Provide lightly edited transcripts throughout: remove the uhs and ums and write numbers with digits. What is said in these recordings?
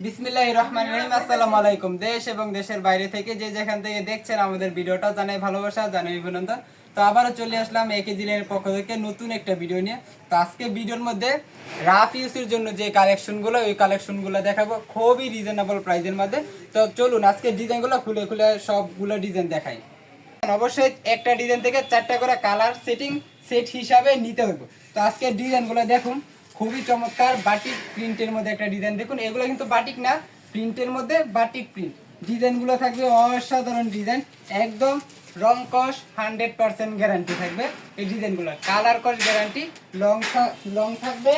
বিসমিল্লাহির রহমানির রহিম। আসসালামু আলাইকুম। দেশ এবং দেশের বাইরে থেকে যে যেখান থেকে দেখছেন আমাদের ভিডিওটা জানাই ভালোবাসা, জানাই অভিনন্দন। তো আবারও চলে আসলাম একেজিনের পক্ষ থেকে নতুন একটা ভিডিও নিয়ে। তো আজকে ভিডিওর মধ্যে রাফ ইউজের জন্য যে কালেকশনগুলো, ওই কালেকশনগুলো দেখাবো খুবই রিজনেবল প্রাইসের মধ্যে। তো চলুন আজকে ডিজাইনগুলো খুলে খুলে সবগুলো ডিজাইন দেখাই। অবশ্যই একটা ডিজাইন থেকে 4টা করে কালার সেট হিসাবে নিতে হবে। তো আজকে ডিজাইনগুলো দেখুন, খুবই চমৎকার বাটিক প্রিন্টের মধ্যে একটা ডিজাইন। দেখুন এগুলো কিন্তু বাটিক না, প্রিন্টের মধ্যে বাটিক প্রিন্ট। ডিজাইনগুলো থাকবে অসাধারণ ডিজাইন, একদম রং কস 100% গ্যারান্টি থাকবে এই ডিজাইনগুলো। কালার কস গ্যারান্টি, লং থাকবে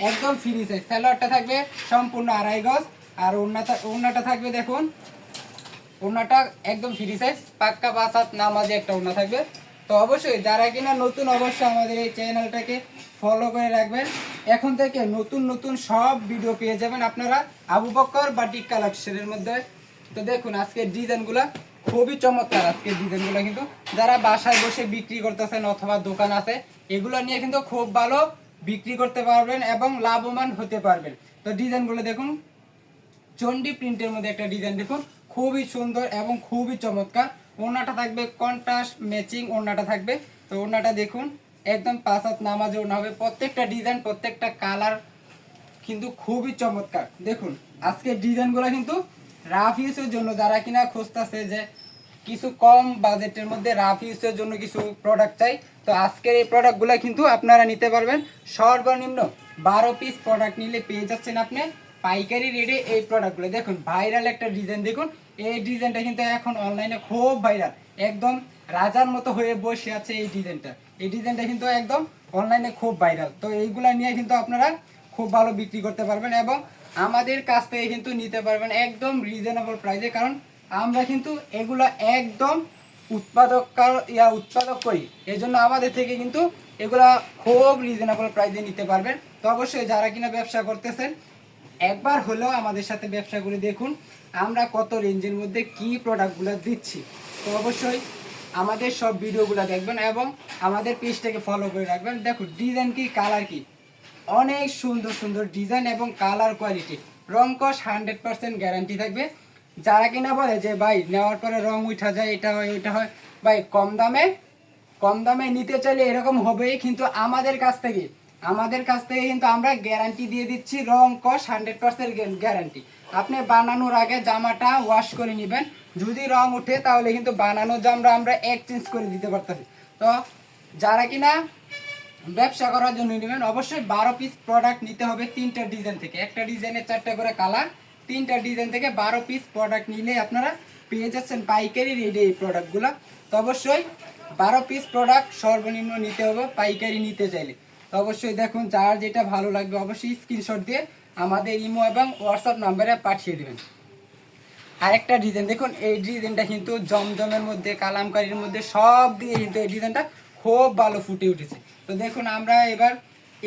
একদম ফ্রি সাইজ। সালোয়ারটা থাকবে সম্পূর্ণ 2.5 গজ, আর ওড়নাটা থাকবে দেখুন, ওড়নাটা একদম ফ্রি সাইজ, পাক্কা 5 হাত নামাজে একটা ওড়না থাকবে। তো অবশ্যই যারা কিনা নতুন, অবশ্যই আমাদের এই চ্যানেলটাকে ফলো করে রাখবেন। এখন থেকে নতুন নতুন সব ভিডিও পেয়ে যাবেন আপনারা আবু বকর বাটিক কালেকশনের মধ্যে। তো দেখুন আজকের ডিজাইনগুলো খুবই চমৎকার। আজকের ডিজাইনগুলো কিন্তু যারা বাসায় বসে বিক্রি করতেছেন অথবা দোকান আছে, এগুলো নিয়ে কিন্তু খুব ভালো বিক্রি করতে পারবেন এবং লাভবান হতে পারবেন। তো ডিজাইনগুলো দেখুন, চন্ডি প্রিন্টের মধ্যে একটা ডিজাইন দেখুন, খুবই সুন্দর এবং খুবই চমৎকার। ওড়নাটা থাকবে কন্ট্রাস্ট ম্যাচিং ওড়নাটা থাকবে। তো ওড়নাটা দেখুন একদম 5 হাত নামাজে ওড়না হবে। প্রত্যেকটা ডিজাইন, প্রত্যেকটা কালার কিন্তু খুবই চমৎকার। দেখুন আজকের ডিজাইনগুলো কিন্তু রাফ ইউজের জন্য, যারা কিনা খুঁজতেছে যে কিছু কম বাজেটের মধ্যে রাফ ইউজের জন্য কিছু প্রোডাক্ট চাই, তো আজকের এই প্রোডাক্টগুলো কিন্তু আপনারা নিতে পারবেন। সর্বনিম্ন 12 পিস প্রোডাক্ট নিলে পেয়ে যাচ্ছেন আপনি পাইকারি রেটে এই প্রোডাক্টগুলো। দেখুন ভাইরাল একটা ডিজাইন, দেখুন এই ডিজাইনটা কিন্তু এখন অনলাইনে খুব ভাইরাল, একদম রাজার মতো হয়ে বসে আছে এই ডিজাইনটা। এই ডিজাইনটা কিন্তু একদম অনলাইনে খুব ভাইরাল। তো এইগুলা নিয়ে কিন্তু আপনারা খুব ভালো বিক্রি করতে পারবেন এবং আমাদের কাছ থেকে কিন্তু নিতে পারবেন একদম রিজনেবল প্রাইসে। কারণ আমরা কিন্তু এগুলা একদম উৎপাদক করি, এই জন্য আমাদের থেকে কিন্তু এগুলা খুব রিজনেবল প্রাইসে নিতে পারবেন। তো অবশ্যই যারা কিনা ব্যবসা করতেছেন একবার হলেও আমাদের সাথে ব্যবসা করে দেখুন আমরা কত রেঞ্জের মধ্যে কি প্রোডাক্টগুলো দিচ্ছি। তো অবশ্যই আমাদের সব ভিডিওগুলো দেখবেন এবং আমাদের পেজটাকে ফলো করে রাখবেন। দেখুন ডিজাইন কি, কালার কি, অনেক সুন্দর সুন্দর ডিজাইন এবং কালার কোয়ালিটি। রং কস 100% গ্যারান্টি থাকবে। যারা কিনা বলে যে ভাই নেওয়ার পরে রং উঠা যায়, এটা হয় ওইটা হয়, ভাই কম দামে নিতে চাইলে এরকম হবেই, কিন্তু আমাদের কাছ থেকে কিন্তু আমরা গ্যারান্টি দিয়ে দিচ্ছি, রং কস 100% গ্যারান্টি। আপনি বানানোর আগে জামাটা ওয়াশ করে নেবেন, যদি রং উঠে তাহলে কিন্তু বানানোর জামা আমরা এক্সচেঞ্জ করে দিতে পারতেছি। তো যারা কিনা ব্যবসা করার জন্য নেবেন, অবশ্যই 12 পিস প্রোডাক্ট নিতে হবে 3টা ডিজাইন থেকে। একটা ডিজাইনে 4টা করে কালার, 3টা ডিজাইন থেকে 12 পিস প্রোডাক্ট নিলে আপনারা পেয়ে যাচ্ছেন পাইকারি রেটে এই প্রোডাক্টগুলো। তো অবশ্যই 12 পিস প্রোডাক্ট সর্বনিম্ন নিতে হবে পাইকারি নিতে চাইলে। তো অবশ্যই দেখুন যার যেটা ভালো লাগবে অবশ্যই স্ক্রিনশট দিয়ে আমাদের ইমো এবং হোয়াটসঅ্যাপ নাম্বারে পাঠিয়ে দেবেন। আরেকটা ডিজাইন দেখুন, এই ডিজাইনটা কিন্তু জমজমের মধ্যে, কালামকারীর মধ্যে সব দিয়ে কিন্তু এই ডিজাইনটা খুব ভালো ফুটে উঠেছে। তো দেখুন আমরা এবার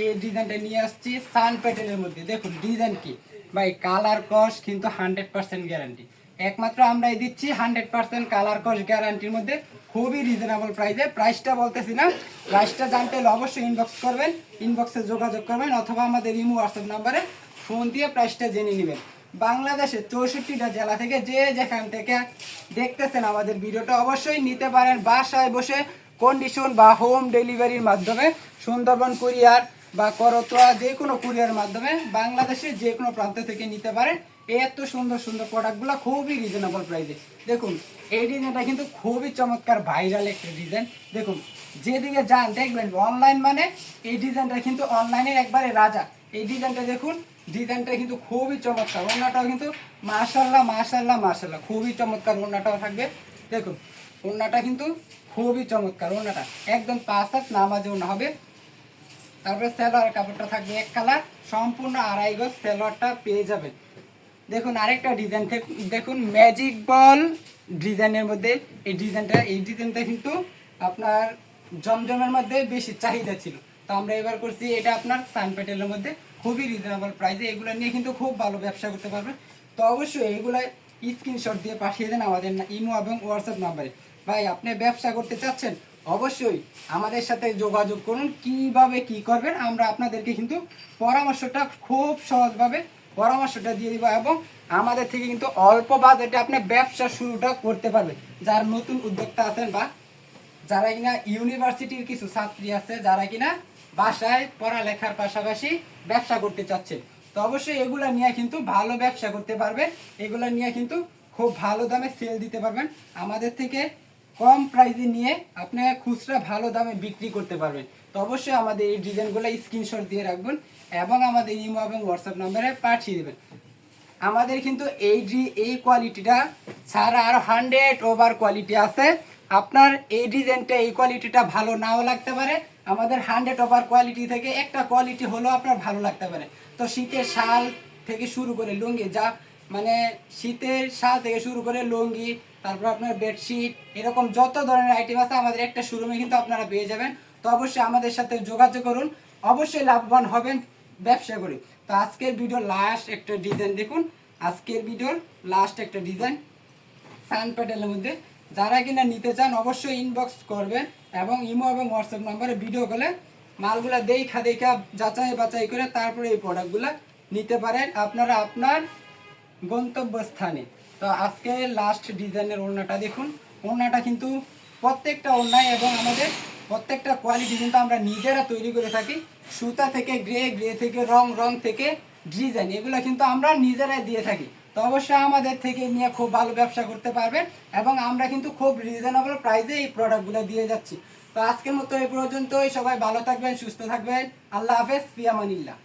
এই ডিজাইনটা নিয়ে আসছি সান প্যাটেলের মধ্যে। দেখুন ডিজাইন কি ভাই, কালার কস কিন্তু 100% গ্যারান্টি। একমাত্র আমরাই দিচ্ছি 100% কালার কস গ্যারান্টির মধ্যে খুবই রিজনেবল প্রাইসে। প্রাইসটা বলতেছি না, প্রাইসটা জানতে হলে অবশ্যই ইনবক্স করবেন, ইনবক্সে যোগাযোগ করবেন অথবা আমাদের ইমো হোয়াটসঅ্যাপ নাম্বারে ফোন দিয়ে প্রাইসটা জেনে নেবেন। বাংলাদেশের 64টা জেলা থেকে যে যেখান থেকে দেখতেছেন আমাদের ভিডিওটা অবশ্যই নিতে পারেন বাসায় বসে কন্ডিশন বা হোম ডেলিভারির মাধ্যমে। সুন্দরবন কুরিয়ার বা করতোয়া যে কোনো কুরিয়ার মাধ্যমে বাংলাদেশের যে কোনো প্রান্ত থেকে নিতে পারেন এই এত সুন্দর সুন্দর প্রোডাক্টগুলো খুবই রিজনেবল প্রাইসে। দেখুন এই ডিজাইনটা কিন্তু খুবই চমৎকার, ভাইরাল একটা ডিজাইন। দেখুন যেদিকে যান দেখবেন অনলাইন, মানে এই ডিজাইনটা কিন্তু অনলাইনের একবারে রাজা। এই ডিজাইনটা দেখুন, ডিজাইনটা কিন্তু খুবই চমৎকার। ওড়নাটাও কিন্তু মাশাআল্লাহ মাশাআল্লাহ মাশাআল্লাহ খুবই চমৎকার ওড়নাটাও থাকবে। দেখুন ওড়নাটা কিন্তু খুবই চমৎকার, ওড়নাটা একদম 5 হাত নামাজে ওড়না হবে। তারপরে সালোয়ার কাপড়টা থাকবে এক কালার, সম্পূর্ণ 2.5 গজ সালোয়ারটা পেয়ে যাবেন। দেখুন আরেকটা ডিজাইন দেখুন, ম্যাজিক বল ডিজাইনের মধ্যে এই ডিজাইনটা কিন্তু আপনার জমজমের মধ্যে বেশি চাহিদা ছিল। তো আমরা এবার করছি এটা আপনার সান প্যাটেলের মধ্যে খুবই রিজনেবল প্রাইসে। এগুলো নিয়ে কিন্তু খুব ভালো ব্যবসা করতে পারবেন। তো অবশ্যই এইগুলো স্ক্রিনশট দিয়ে পাঠিয়ে দেন আমাদের ইমো এবং হোয়াটসঅ্যাপ নাম্বারে। ভাই আপনি ব্যবসা করতে চাচ্ছেন, অবশ্যই আমাদের সাথে যোগাযোগ করুন, কিভাবে কি করবেন আমরা আপনাদেরকে কিন্তু পরামর্শটা খুব সহজভাবে পরামর্শটা দিয়ে দিব, এবং আমাদের থেকে কিন্তু অল্প বাজেটে আপনি ব্যবসা শুরুটা করতে পারবেন। যারা নতুন উদ্যোক্তা আছেন বা যারা কিনা ইউনিভার্সিটির কিছু ছাত্রী আছে যারা কিনা বাসায় পড়ালেখার পাশাপাশি ব্যবসা করতে চাচ্ছেন, তো অবশ্যই এগুলা নিয়ে কিন্তু ভালো ব্যবসা করতে পারবেন। এগুলা নিয়ে কিন্তু খুব ভালো দামে সেল দিতে পারবেন। আমাদের থেকে কম প্রাইসে নিয়ে আপনি খুচরা ভালো দামে বিক্রি করতে পারবেন। তো অবশ্যই আমাদের এই ডিজাইনগুলো স্ক্রিনশট দিয়ে রাখবেন এবং আমাদের ইমো এবং হোয়াটসঅ্যাপ নম্বরে পাঠিয়ে দেবেন। আমাদের কিন্তু এই কোয়ালিটিটা ছাড়া আর 100 ওভার কোয়ালিটি আছে। আপনার এই ডিজাইনটা এই কোয়ালিটিটা ভালো নাও লাগতে পারে, আমাদের 100 ওভার কোয়ালিটি থেকে একটা কোয়ালিটি হলো আপনার ভালো লাগতে পারে। তো শীতের শাল থেকে শুরু করে লুঙ্গি, যা মানে শীতের শাল থেকে শুরু করে লুঙ্গি, তারপর আপনার বেডশিট, এরকম যত ধরনের আইটেম আছে আমাদের একটা শোরুমে কিন্তু আপনারা পেয়ে যাবেন। তো অবশ্যই আমাদের সাথে যোগাযোগ করুন, অবশ্যই লাভবান হবেন ব্যবসা করে। তো আজকের ভিডিও লাস্ট একটা ডিজাইন দেখুন, আজকের ভিডিওর লাস্ট একটা ডিজাইন সান প্যাটেলের মধ্যে। যারা কিনা নিতে চান অবশ্যই ইনবক্স করবেন এবং ইমো এবং হোয়াটসঅ্যাপ নম্বরে ভিডিও কলে মালগুলা দেখা যাচাই বাছাই করে তারপরে এই প্রোডাক্টগুলো নিতে পারেন আপনারা আপনার গন্তব্যস্থানে। তো আজকে লাস্ট ডিজাইনের ওড়নাটা দেখুন, ওড়নাটা কিন্তু প্রত্যেকটা ওড়নায় এবং আমাদের প্রত্যেকটা কোয়ালিটি কিন্তু আমরা নিজেরা তৈরি করে থাকি। সুতা থেকে গ্রে থেকে রং থেকে ডিজাইন, এগুলো কিন্তু আমরা নিজেরাই দিয়ে থাকি। তো অবশ্যই আমাদের থেকে নিয়ে খুব ভালো ব্যবসা করতে পারবেন এবং আমরা কিন্তু খুব রিজনেবল প্রাইসে এই প্রোডাক্টগুলো দিয়ে যাচ্ছি। তো আজকের মতো এই পর্যন্তই, সবাই ভালো থাকবেন, সুস্থ থাকবেন, আল্লাহ হাফেজ, ফি আমানিল্লাহ।